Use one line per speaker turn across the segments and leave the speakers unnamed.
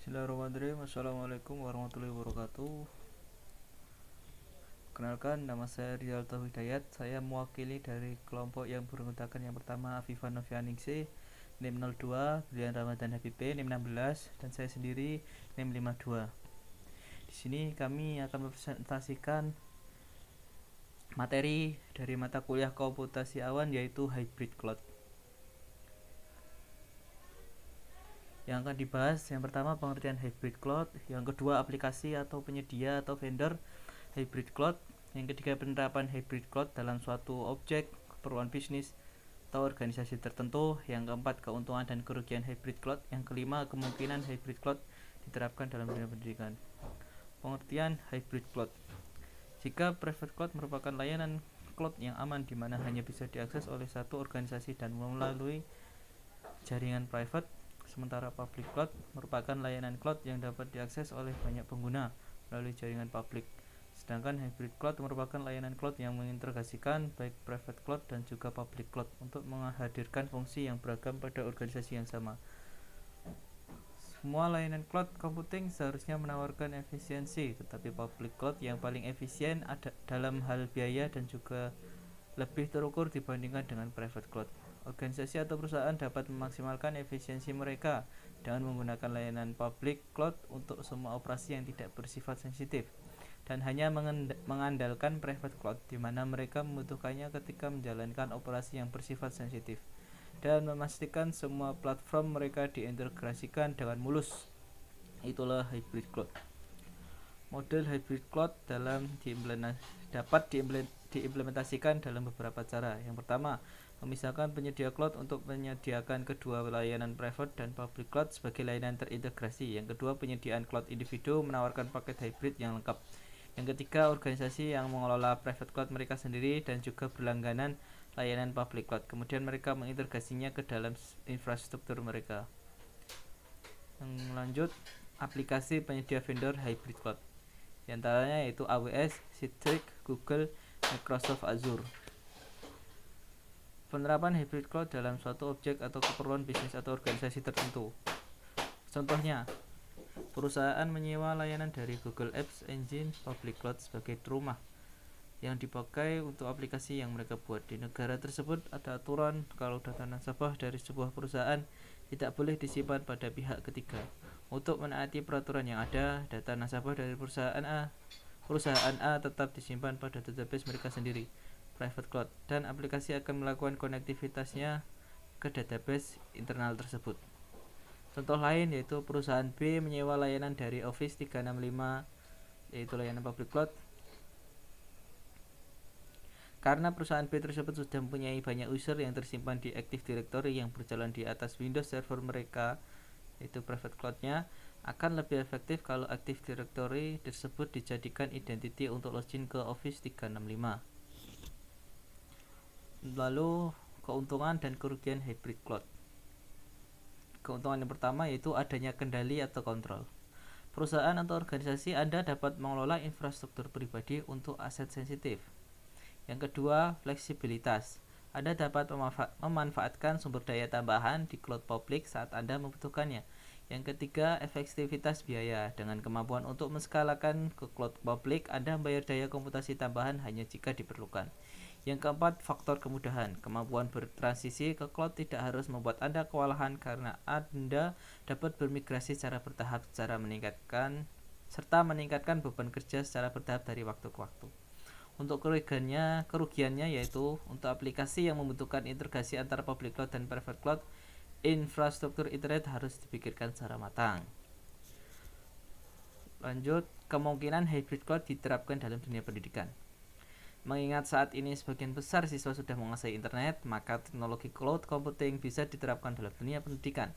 Bismillahirrahmanirrahim. Assalamualaikum warahmatullahi wabarakatuh. Kenalkan, nama saya Rizal Hidayat. Saya mewakili dari kelompok yang beranggotakan yang pertama Afifa Novianingsih, NIM 02, Brilian Ramadan Habibe, NIM 16, dan saya sendiri NIM 52. Di sini kami akan mempresentasikan materi dari mata kuliah komputasi awan, yaitu hybrid cloud. Yang akan dibahas, yang pertama pengertian hybrid cloud, yang kedua aplikasi atau penyedia atau vendor hybrid cloud, yang ketiga penerapan hybrid cloud dalam suatu objek, keperluan bisnis atau organisasi tertentu, yang keempat keuntungan dan kerugian hybrid cloud, yang kelima kemungkinan hybrid cloud diterapkan dalam dunia pendidikan. Pengertian hybrid cloud: jika private cloud merupakan layanan cloud yang aman di mana hanya bisa diakses oleh satu organisasi dan melalui jaringan private, sementara public cloud merupakan layanan cloud yang dapat diakses oleh banyak pengguna melalui jaringan publik. Sedangkan hybrid cloud merupakan layanan cloud yang mengintegrasikan baik private cloud dan juga public cloud untuk menghadirkan fungsi yang beragam pada organisasi yang sama. Semua layanan cloud computing seharusnya menawarkan efisiensi, tetapi public cloud yang paling efisien ada dalam hal biaya dan juga lebih terukur dibandingkan dengan private cloud. Organisasi atau perusahaan dapat memaksimalkan efisiensi mereka dengan menggunakan layanan public cloud untuk semua operasi yang tidak bersifat sensitif dan hanya mengandalkan private cloud di mana mereka membutuhkannya ketika menjalankan operasi yang bersifat sensitif, dan memastikan semua platform mereka diintegrasikan dengan mulus. Itulah hybrid cloud. Model hybrid cloud dapat diimplementasikan dalam beberapa cara. Yang pertama, memisahkan penyedia cloud untuk menyediakan kedua layanan private dan public cloud sebagai layanan terintegrasi. Yang kedua, penyediaan cloud individu menawarkan paket hybrid yang lengkap. Yang ketiga, organisasi yang mengelola private cloud mereka sendiri dan juga berlangganan layanan public cloud. Kemudian mereka mengintegrasinya ke dalam infrastruktur mereka. Yang lanjut, aplikasi penyedia vendor hybrid cloud. Di antaranya yaitu AWS, Citrix, Google, Microsoft Azure. Penerapan hybrid cloud dalam suatu objek atau keperluan bisnis atau organisasi tertentu. Contohnya, perusahaan menyewa layanan dari Google Apps Engine Public Cloud sebagai rumah yang dipakai untuk aplikasi yang mereka buat. Di negara tersebut ada aturan kalau data nasabah dari sebuah perusahaan tidak boleh disimpan pada pihak ketiga. Untuk menaati peraturan yang ada, data nasabah dari perusahaan A tetap disimpan pada database mereka sendiri, private cloud, dan aplikasi akan melakukan konektivitasnya ke database internal tersebut. Contoh lain yaitu perusahaan B menyewa layanan dari Office 365, yaitu layanan public cloud. Karena perusahaan B tersebut sudah mempunyai banyak user yang tersimpan di Active Directory yang berjalan di atas Windows Server mereka, yaitu private cloud-nya, akan lebih efektif kalau Active Directory tersebut dijadikan identity untuk login ke Office 365. Lalu, keuntungan dan kerugian hybrid cloud. Keuntungan yang pertama yaitu adanya kendali atau kontrol. Perusahaan atau organisasi Anda dapat mengelola infrastruktur pribadi untuk aset sensitif. Yang kedua, fleksibilitas. Anda dapat memanfaatkan sumber daya tambahan di cloud publik saat Anda membutuhkannya. Yang ketiga, efektivitas biaya. Dengan kemampuan untuk menskalakan ke cloud publik, Anda membayar daya komputasi tambahan hanya jika diperlukan. Yang keempat, faktor kemudahan. Kemampuan bertransisi ke cloud tidak harus membuat Anda kewalahan karena Anda dapat bermigrasi secara bertahap serta meningkatkan beban kerja secara bertahap dari waktu ke waktu. Untuk kerugiannya yaitu untuk aplikasi yang membutuhkan integrasi antara public cloud dan private cloud, infrastruktur internet harus dipikirkan secara matang. Lanjut, kemungkinan hybrid cloud diterapkan dalam dunia pendidikan. Mengingat saat ini sebagian besar siswa sudah menguasai internet, maka teknologi cloud computing bisa diterapkan dalam dunia pendidikan.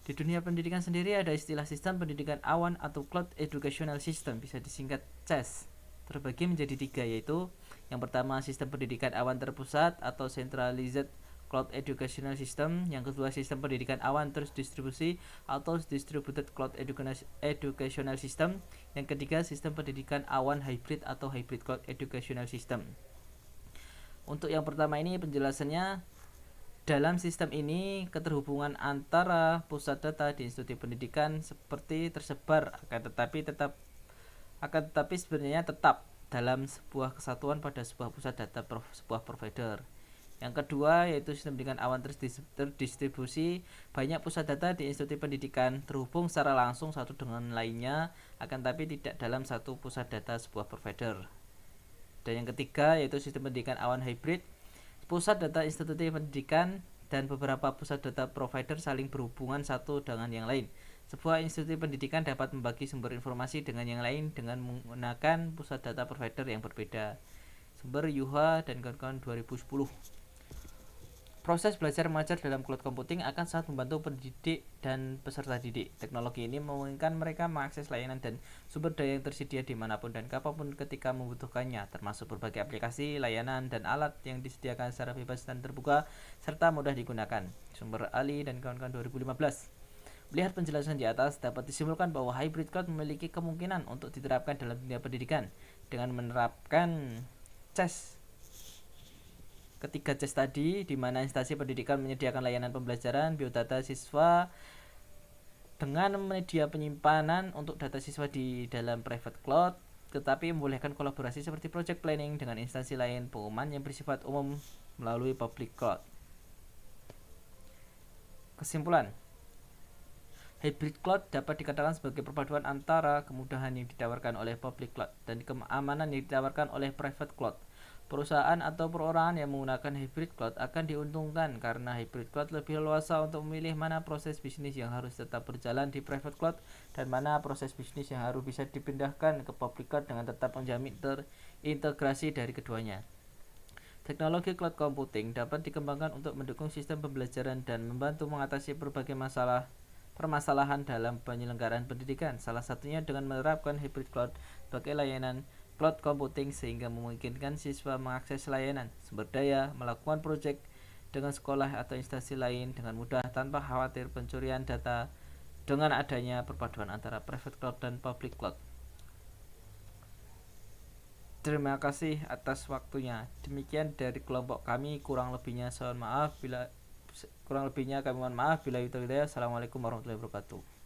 Di dunia pendidikan sendiri ada istilah sistem pendidikan awan atau Cloud Educational System, bisa disingkat CES. Terbagi menjadi 3, yaitu yang pertama sistem pendidikan awan terpusat atau Centralized Cloud Educational System, yang kedua sistem pendidikan awan terdistribusi atau Distributed Cloud Educational System, yang ketiga sistem pendidikan awan hybrid atau Hybrid Cloud Educational System. Untuk yang pertama ini penjelasannya, Dalam sistem ini, keterhubungan antara pusat data di institusi pendidikan seperti tersebar akan tetapi sebenarnya tetap dalam sebuah kesatuan pada sebuah pusat data sebuah provider. Yang kedua yaitu sistem pendidikan awan terdistribusi. Banyak pusat data di institusi pendidikan terhubung secara langsung satu dengan lainnya, akan tapi tidak dalam satu pusat data sebuah provider. Dan yang ketiga yaitu sistem pendidikan awan hybrid. Pusat data institusi pendidikan dan beberapa pusat data provider saling berhubungan satu dengan yang lain. Sebuah institusi pendidikan dapat membagi sumber informasi dengan yang lain dengan menggunakan pusat data provider yang berbeda. Sumber Yuha dan kawan-kawan 2010. Proses belajar mengajar dalam cloud computing akan sangat membantu pendidik dan peserta didik. Teknologi ini memungkinkan mereka mengakses layanan dan sumber daya yang tersedia dimanapun dan kapanpun ketika membutuhkannya, termasuk berbagai aplikasi, layanan, dan alat yang disediakan secara bebas dan terbuka, serta mudah digunakan. Sumber Ali dan kawan-kawan 2015. Melihat penjelasan di atas, dapat disimpulkan bahwa hybrid cloud memiliki kemungkinan untuk diterapkan dalam dunia pendidikan dengan menerapkan ketiga CES tadi, di mana instansi pendidikan menyediakan layanan pembelajaran biodata siswa dengan media penyimpanan untuk data siswa di dalam private cloud, tetapi membolehkan kolaborasi seperti project planning dengan instansi lain pengumuman yang bersifat umum melalui public cloud. Kesimpulan, hybrid cloud dapat dikatakan sebagai perpaduan antara kemudahan yang ditawarkan oleh public cloud dan keamanan yang ditawarkan oleh private cloud. Perusahaan atau perorangan yang menggunakan hybrid cloud akan diuntungkan karena hybrid cloud lebih leluasa untuk memilih mana proses bisnis yang harus tetap berjalan di private cloud dan mana proses bisnis yang harus bisa dipindahkan ke public cloud dengan tetap menjamin terintegrasi dari keduanya. Teknologi cloud computing dapat dikembangkan untuk mendukung sistem pembelajaran dan membantu mengatasi berbagai permasalahan dalam penyelenggaraan pendidikan, salah satunya dengan menerapkan hybrid cloud sebagai layanan cloud computing sehingga memungkinkan siswa mengakses layanan, sumber daya, melakukan proyek dengan sekolah atau instansi lain dengan mudah tanpa khawatir pencurian data dengan adanya perpaduan antara private cloud dan public cloud. Terima kasih atas waktunya. Demikian dari kelompok kami, kurang lebihnya kami mohon maaf. Bila Assalamualaikum warahmatullahi wabarakatuh.